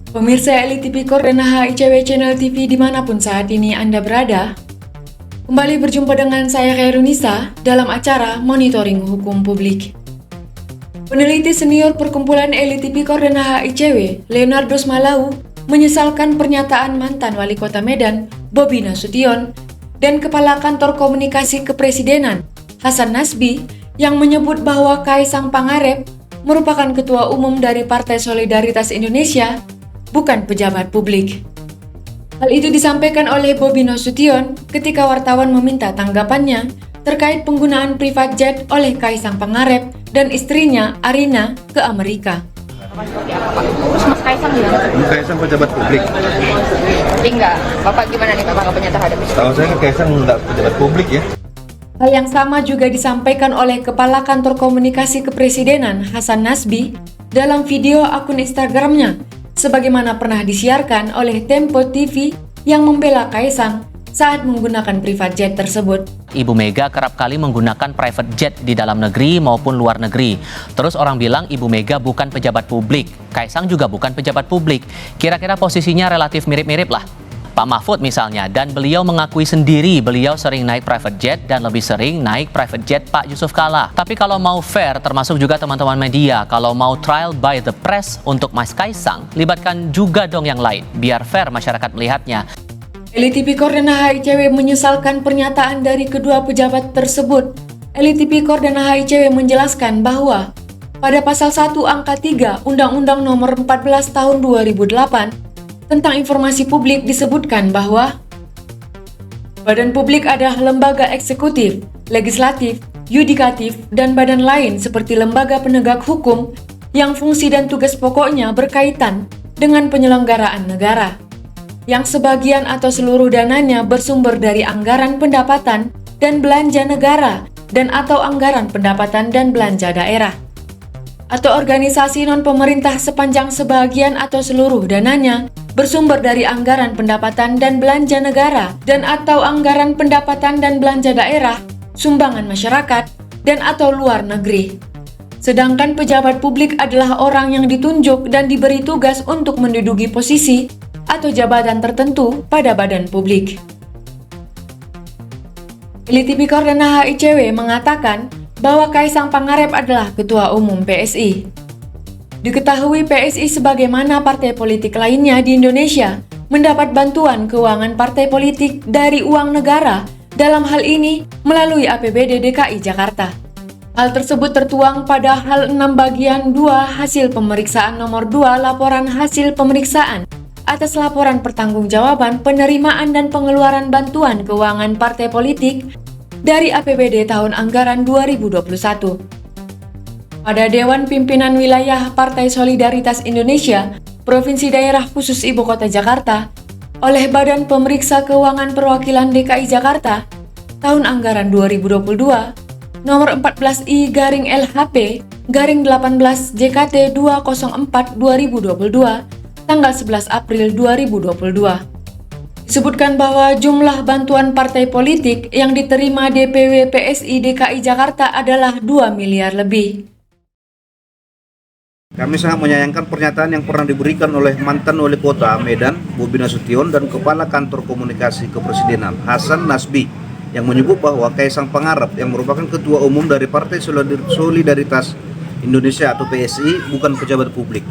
Pemirsa LTV dan HICW Channel TV dimanapun saat ini Anda berada, kembali berjumpa dengan saya Khairunisa dalam acara Monitoring Hukum Publik. Peneliti senior Perkumpulan LTV dan HICW, Leonardo Malau, menyesalkan pernyataan mantan Wali Kota Medan, Bobi Nasution, dan Kepala Kantor Komunikasi Kepresidenan, Hasan Nasbi, yang menyebut bahwa Kaisang Pangarep merupakan Ketua Umum dari Partai Solidaritas Indonesia, bukan pejabat publik. Hal itu disampaikan oleh Bobi Nasution ketika wartawan meminta tanggapannya terkait penggunaan private jet oleh Kaisang Pangarep dan istrinya Arina ke Amerika. Seperti apa, Pak? Terus Mas Kaisang bilang? Kaisang pejabat publik. Jadi enggak, Bapak gimana nih Pak tanggapannya terhadap itu? Tahu saya Kaisang enggak pejabat publik ya. Hal yang sama juga disampaikan oleh Kepala Kantor Komunikasi Kepresidenan Hasan Nasbi dalam video akun Instagramnya, sebagaimana pernah disiarkan oleh Tempo TV yang membela Kaisang saat menggunakan private jet tersebut. Ibu Mega kerap kali menggunakan private jet di dalam negeri maupun luar negeri. Terus orang bilang Ibu Mega bukan pejabat publik, Kaisang juga bukan pejabat publik. Kira-kira posisinya relatif mirip-mirip lah. Pak Mahfud misalnya, dan beliau mengakui sendiri beliau sering naik private jet dan lebih sering naik private jet Pak Yusuf Kalla. Tapi kalau mau fair, termasuk juga teman-teman media, kalau mau trial by the press untuk Mas Kaisang, libatkan juga dong yang lain, biar fair masyarakat melihatnya. LTV dan HICW menyesalkan pernyataan dari kedua pejabat tersebut. LTV dan HICW menjelaskan bahwa pada pasal 1 angka 3 Undang-Undang Nomor 14 Tahun 2008 tentang informasi publik disebutkan bahwa badan publik adalah lembaga eksekutif, legislatif, yudikatif, dan badan lain seperti lembaga penegak hukum yang fungsi dan tugas pokoknya berkaitan dengan penyelenggaraan negara, yang sebagian atau seluruh dananya bersumber dari anggaran pendapatan dan belanja negara dan atau anggaran pendapatan dan belanja daerah, atau organisasi non-pemerintah sepanjang sebagian atau seluruh dananya bersumber dari anggaran pendapatan dan belanja negara dan atau anggaran pendapatan dan belanja daerah, sumbangan masyarakat, dan atau luar negeri. Sedangkan pejabat publik adalah orang yang ditunjuk dan diberi tugas untuk menduduki posisi atau jabatan tertentu pada badan publik. LTV dan HICW mengatakan bahwa Kaisang Pangarep adalah Ketua Umum PSI. Diketahui PSI sebagaimana partai politik lainnya di Indonesia mendapat bantuan keuangan partai politik dari uang negara, dalam hal ini melalui APBD DKI Jakarta. Hal tersebut tertuang pada hal 6 bagian 2 hasil pemeriksaan nomor 2 laporan hasil pemeriksaan atas laporan pertanggungjawaban penerimaan dan pengeluaran bantuan keuangan partai politik dari APBD tahun anggaran 2021. Pada Dewan Pimpinan Wilayah Partai Solidaritas Indonesia, Provinsi Daerah Khusus Ibu Kota Jakarta, oleh Badan Pemeriksa Keuangan Perwakilan DKI Jakarta, tahun anggaran 2022, nomor 14I/LHP, /18 JKT 204/2022, tanggal 11 April 2022. Disebutkan bahwa jumlah bantuan partai politik yang diterima DPW PSI DKI Jakarta adalah 2 miliar lebih. Kami sangat menyayangkan pernyataan yang pernah diberikan oleh mantan Wali Kota Medan, Bobi Nasution, dan Kepala Kantor Komunikasi Kepresidenan, Hasan Nasbi, yang menyebut bahwa Kaisang Pangarep yang merupakan Ketua Umum dari Partai Solidaritas Indonesia atau PSI bukan pejabat publik.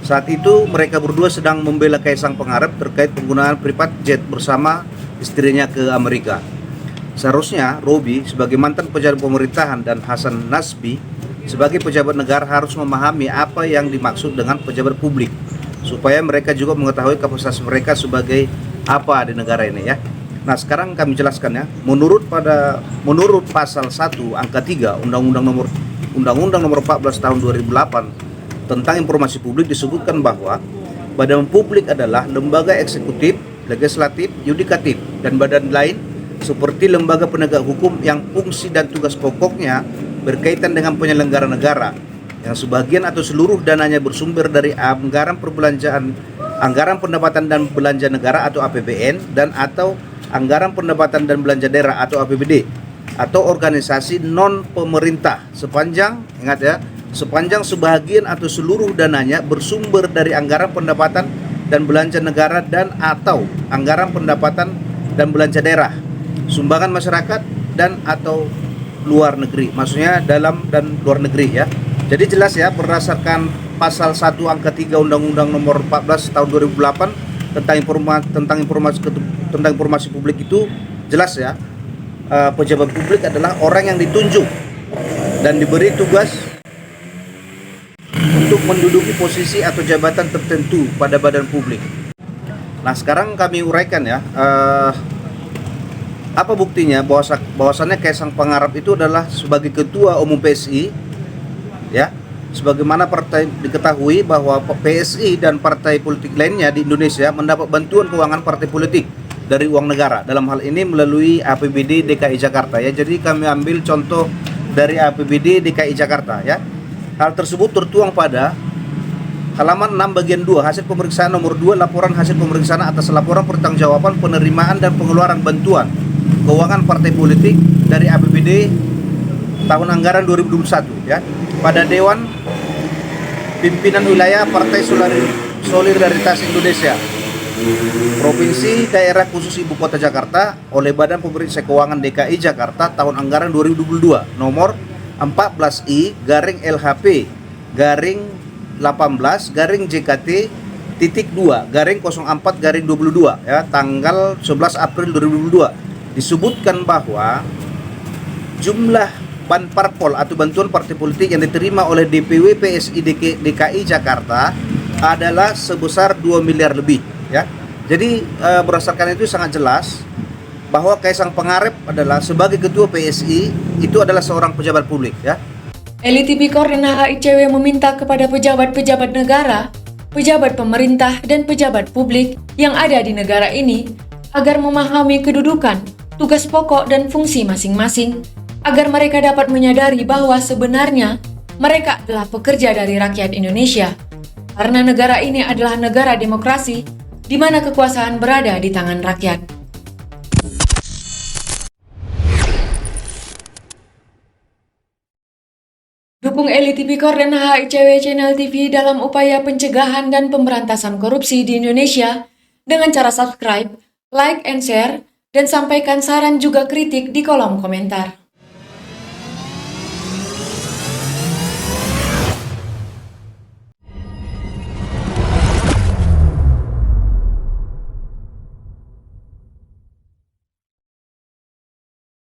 Saat itu mereka berdua sedang membela Kaisang Pangarep terkait penggunaan private jet bersama istrinya ke Amerika. Seharusnya Bobi sebagai mantan pejabat pemerintahan dan Hasan Nasbi sebagai pejabat negara harus memahami apa yang dimaksud dengan pejabat publik, supaya mereka juga mengetahui kapasitas mereka sebagai apa di negara ini ya. Nah, sekarang kami jelaskan ya. Menurut pasal 1 angka 3 Undang-Undang Nomor 14 Tahun 2008 tentang informasi publik disebutkan bahwa badan publik adalah lembaga eksekutif, legislatif, yudikatif, dan badan lain seperti lembaga penegak hukum yang fungsi dan tugas pokoknya berkaitan dengan penyelenggara negara, yang sebagian atau seluruh dananya bersumber dari anggaran pendapatan dan belanja negara atau APBN dan atau anggaran pendapatan dan belanja daerah atau APBD, atau organisasi non pemerintah sepanjang, ingat ya, sepanjang sebagian atau seluruh dananya bersumber dari anggaran pendapatan dan belanja negara dan atau anggaran pendapatan dan belanja daerah, sumbangan masyarakat dan atau luar negeri. Maksudnya dalam dan luar negeri ya. Jadi jelas ya, berdasarkan pasal 1 angka 3 Undang-Undang Nomor 14 tahun 2008 tentang informasi publik itu jelas ya, pejabat publik adalah orang yang ditunjuk dan diberi tugas untuk menduduki posisi atau jabatan tertentu pada badan publik. Nah, sekarang kami uraikan ya, apa buktinya bahwasannya Kaisang Pangarap itu adalah sebagai Ketua Umum PSI ya. Sebagaimana partai diketahui bahwa PSI dan partai politik lainnya di Indonesia mendapat bantuan keuangan partai politik dari uang negara. Dalam hal ini melalui APBD DKI Jakarta ya. Jadi kami ambil contoh dari APBD DKI Jakarta ya. Hal tersebut tertuang pada halaman 6 bagian 2 hasil pemeriksaan nomor 2 laporan hasil pemeriksaan atas laporan pertanggungjawaban penerimaan dan pengeluaran bantuan keuangan partai politik dari APBD tahun anggaran 2021 ya. Pada Dewan Pimpinan Wilayah Partai Solidaritas Indonesia Provinsi Daerah Khusus Ibu Kota Jakarta oleh Badan Pemeriksa Keuangan DKI Jakarta tahun anggaran 2022 nomor 14I/LHP/18/JKT.2/04/22 ya, tanggal 11 April 2022 disebutkan bahwa jumlah ban parpol atau bantuan partai politik yang diterima oleh DPW PSI DKI Jakarta adalah sebesar 2 miliar lebih ya. Jadi berdasarkan itu sangat jelas bahwa Kaisang Pangarep adalah sebagai Ketua PSI itu adalah seorang pejabat publik ya. Elit Tipikor dan HICW meminta kepada pejabat-pejabat negara, pejabat pemerintah dan pejabat publik yang ada di negara ini agar memahami kedudukan, tugas pokok dan fungsi masing-masing, agar mereka dapat menyadari bahwa sebenarnya mereka adalah pekerja dari rakyat Indonesia. Karena negara ini adalah negara demokrasi, di mana kekuasaan berada di tangan rakyat. Dukung Elit Tipikor dan HICW Channel TV dalam upaya pencegahan dan pemberantasan korupsi di Indonesia dengan cara subscribe, like, and share, dan sampaikan saran juga kritik di kolom komentar.